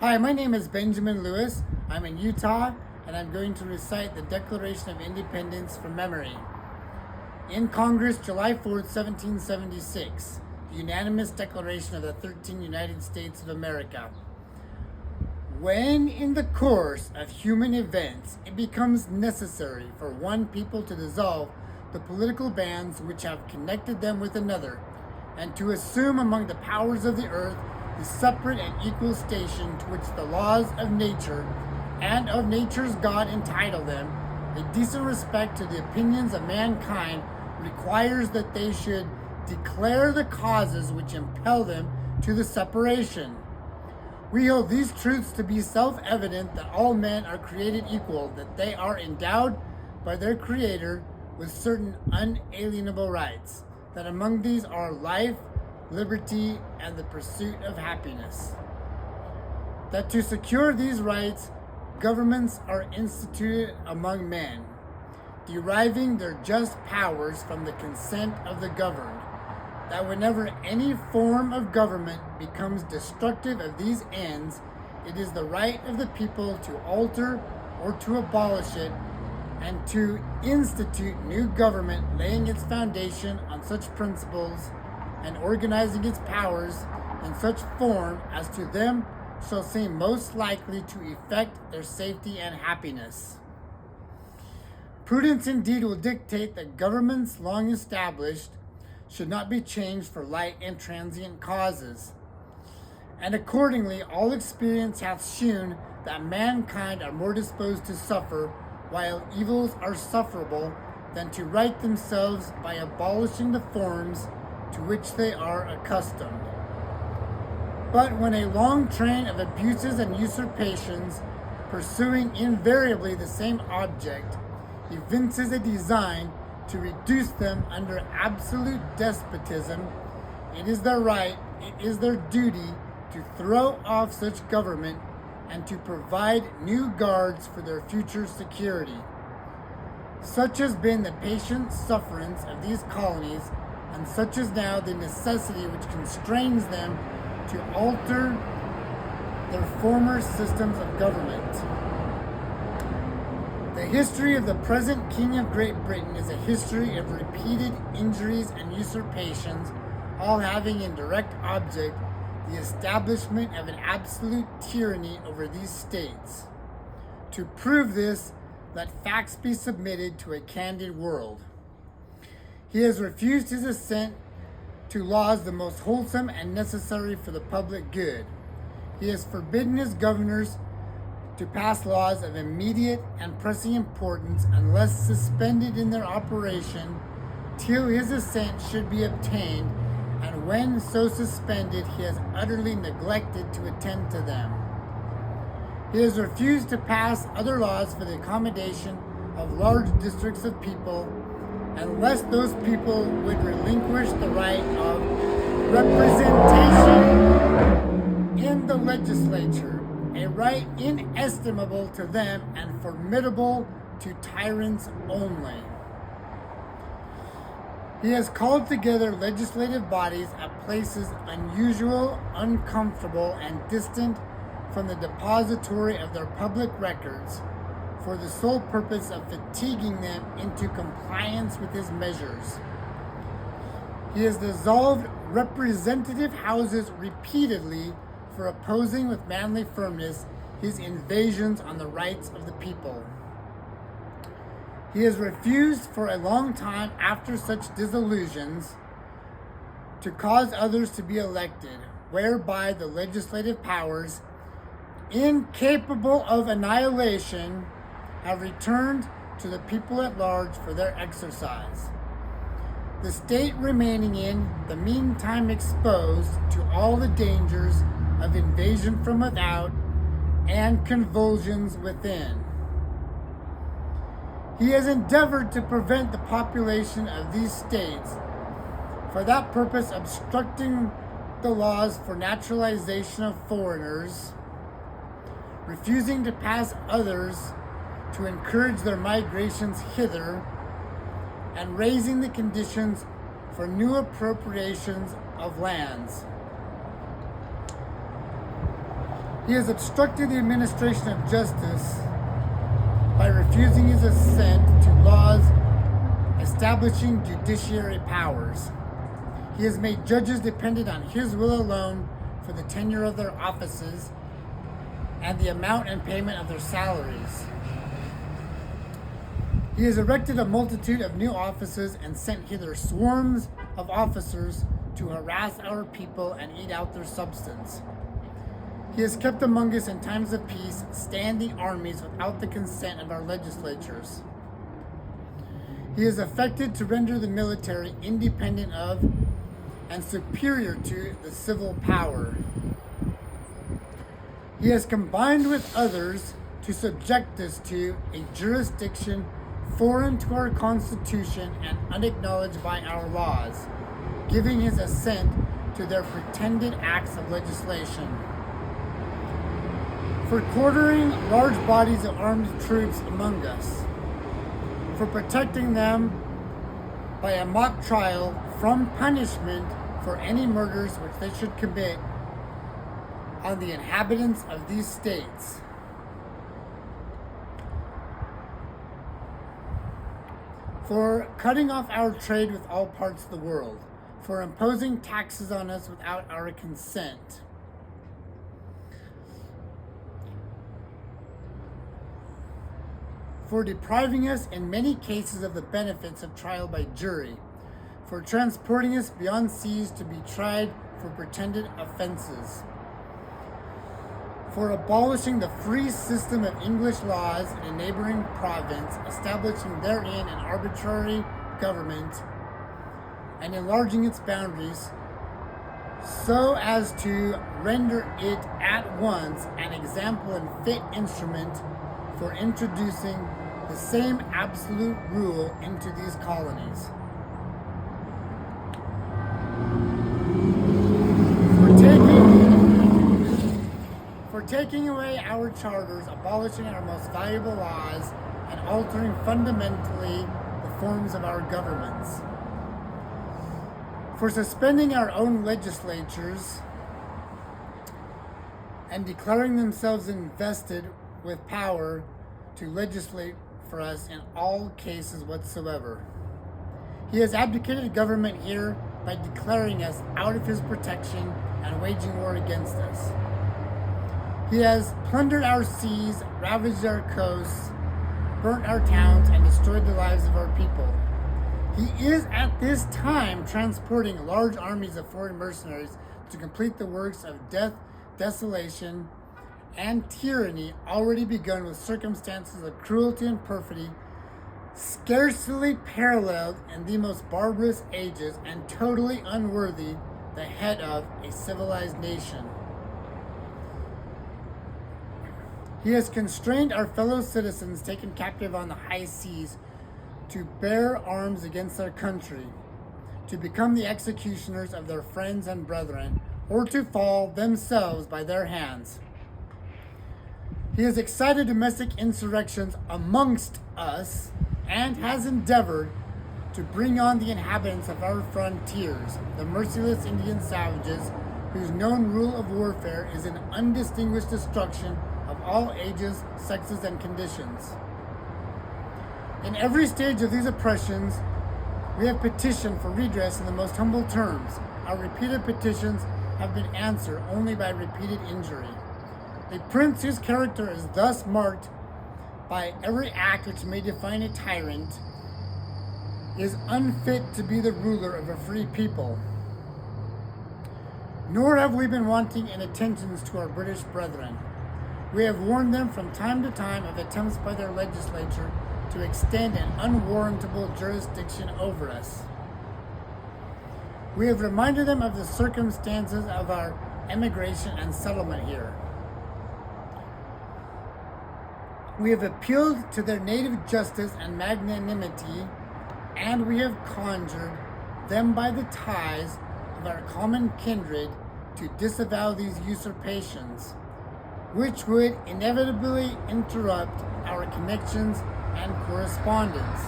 Hi, my name is Benjamin Lewis. I'm in Utah, and I'm going to recite the Declaration of Independence from memory. In Congress, July 4th, 1776, the unanimous declaration of the 13 United States of America. When in the course of human events it becomes necessary for one people to dissolve the political bands which have connected them with another, and to assume among the powers of the earth the separate and equal station to which the laws of nature and of nature's God entitle them, a decent respect to the opinions of mankind requires that they should declare the causes which impel them to the separation. We hold these truths to be self-evident, that all men are created equal, that they are endowed by their Creator with certain unalienable rights, that among these are life, liberty, and the pursuit of happiness. That to secure these rights, governments are instituted among men, deriving their just powers from the consent of the governed. That whenever any form of government becomes destructive of these ends, it is the right of the people to alter or to abolish it, and to institute new government, laying its foundation on such principles and organizing its powers in such form as to them shall seem most likely to effect their safety and happiness. Prudence indeed will dictate that governments long established should not be changed for light and transient causes. And accordingly, all experience hath shewn that mankind are more disposed to suffer, while evils are sufferable, than to right themselves by abolishing the forms to which they are accustomed. But when a long train of abuses and usurpations, pursuing invariably the same object, evinces a design to reduce them under absolute despotism, it is their right, it is their duty to throw off such government and to provide new guards for their future security. Such has been the patient sufferance of these colonies, and such is now the necessity which constrains them to alter their former systems of government. The history of the present King of Great Britain is a history of repeated injuries and usurpations, all having in direct object the establishment of an absolute tyranny over these states. To prove this, let facts be submitted to a candid world. He has refused his assent to laws the most wholesome and necessary for the public good. He has forbidden his governors to pass laws of immediate and pressing importance unless suspended in their operation till his assent should be obtained, and when so suspended he has utterly neglected to attend to them. He has refused to pass other laws for the accommodation of large districts of people, unless those people would relinquish the right of representation in the legislature, a right inestimable to them and formidable to tyrants only. He has called together legislative bodies at places unusual, uncomfortable, and distant from the depository of their public records, for the sole purpose of fatiguing them into compliance with his measures. He has dissolved representative houses repeatedly for opposing with manly firmness his invasions on the rights of the people. He has refused for a long time after such dissolutions to cause others to be elected, whereby the legislative powers, incapable of annihilation, have returned to the people at large for their exercise. The state remaining in the meantime exposed to all the dangers of invasion from without and convulsions within. He has endeavored to prevent the population of these states, for that purpose obstructing the laws for naturalization of foreigners, refusing to pass others to encourage their migrations hither, and raising the conditions for new appropriations of lands. He has obstructed the administration of justice by refusing his assent to laws establishing judiciary powers. He has made judges dependent on his will alone for the tenure of their offices and the amount and payment of their salaries. He has erected a multitude of new offices and sent hither swarms of officers to harass our people and eat out their substance. He has kept among us in times of peace standing armies without the consent of our legislatures. He has affected to render the military independent of and superior to the civil power. He has combined with others to subject us to a jurisdiction foreign to our Constitution and unacknowledged by our laws, giving his assent to their pretended acts of legislation. For quartering large bodies of armed troops among us, for protecting them by a mock trial from punishment for any murders which they should commit on the inhabitants of these states. For cutting off our trade with all parts of the world, for imposing taxes on us without our consent, for depriving us in many cases of the benefits of trial by jury, for transporting us beyond seas to be tried for pretended offenses, for abolishing the free system of English laws in a neighboring province, establishing therein an arbitrary government, and enlarging its boundaries, so as to render it at once an example and fit instrument for introducing the same absolute rule into these colonies. For taking away our charters, abolishing our most valuable laws, and altering fundamentally the forms of our governments. For suspending our own legislatures and declaring themselves invested with power to legislate for us in all cases whatsoever. He has abdicated government here by declaring us out of his protection and waging war against us. He has plundered our seas, ravaged our coasts, burnt our towns, and destroyed the lives of our people. He is at this time transporting large armies of foreign mercenaries to complete the works of death, desolation, and tyranny already begun with circumstances of cruelty and perfidy scarcely paralleled in the most barbarous ages and totally unworthy the head of a civilized nation. He has constrained our fellow citizens taken captive on the high seas to bear arms against their country, to become the executioners of their friends and brethren, or to fall themselves by their hands. He has excited domestic insurrections amongst us and has endeavored to bring on the inhabitants of our frontiers, the merciless Indian savages, whose known rule of warfare is an undistinguished destruction of all ages, sexes, and conditions. In every stage of these oppressions, we have petitioned for redress in the most humble terms. Our repeated petitions have been answered only by repeated injury. A prince whose character is thus marked by every act which may define a tyrant is unfit to be the ruler of a free people. Nor have we been wanting in attentions to our British brethren. We have warned them from time to time of attempts by their legislature to extend an unwarrantable jurisdiction over us. We have reminded them of the circumstances of our emigration and settlement here. We have appealed to their native justice and magnanimity, and we have conjured them by the ties of our common kindred to disavow these usurpations, which would inevitably interrupt our connections and correspondence.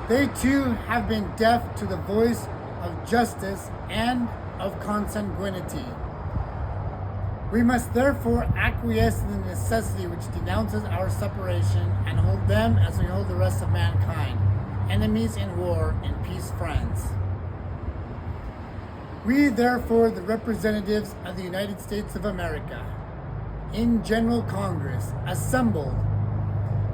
They too have been deaf to the voice of justice and of consanguinity. We must therefore acquiesce in the necessity which denounces our separation and hold them as we hold the rest of mankind, enemies in war, in peace friends. We, therefore, the representatives of the United States of America, in General Congress, assembled,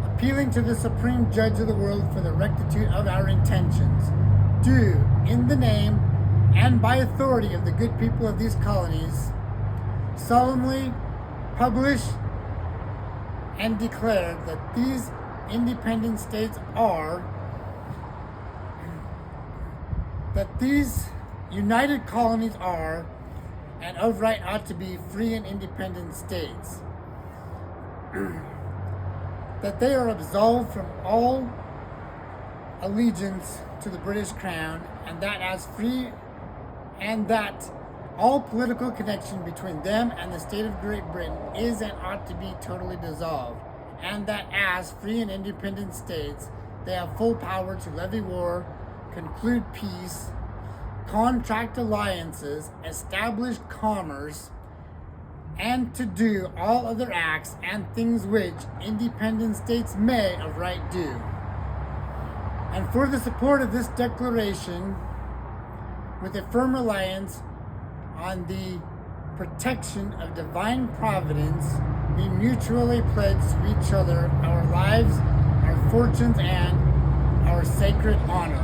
appealing to the Supreme Judge of the world for the rectitude of our intentions, do, in the name and by authority of the good people of these colonies, solemnly publish and declare that these independent states are, that these united colonies are, and of right ought to be free and independent states, that they are absolved from all allegiance to the British Crown, and that as free, and that all political connection between them and the state of Great Britain is and ought to be totally dissolved, and that as free and independent states they have full power to levy war, conclude peace, contract alliances, establish commerce, and to do all other acts and things which independent states may of right do. And for the support of this declaration, with a firm reliance on the protection of divine providence, we mutually pledge to each other our lives, our fortunes, and our sacred honor.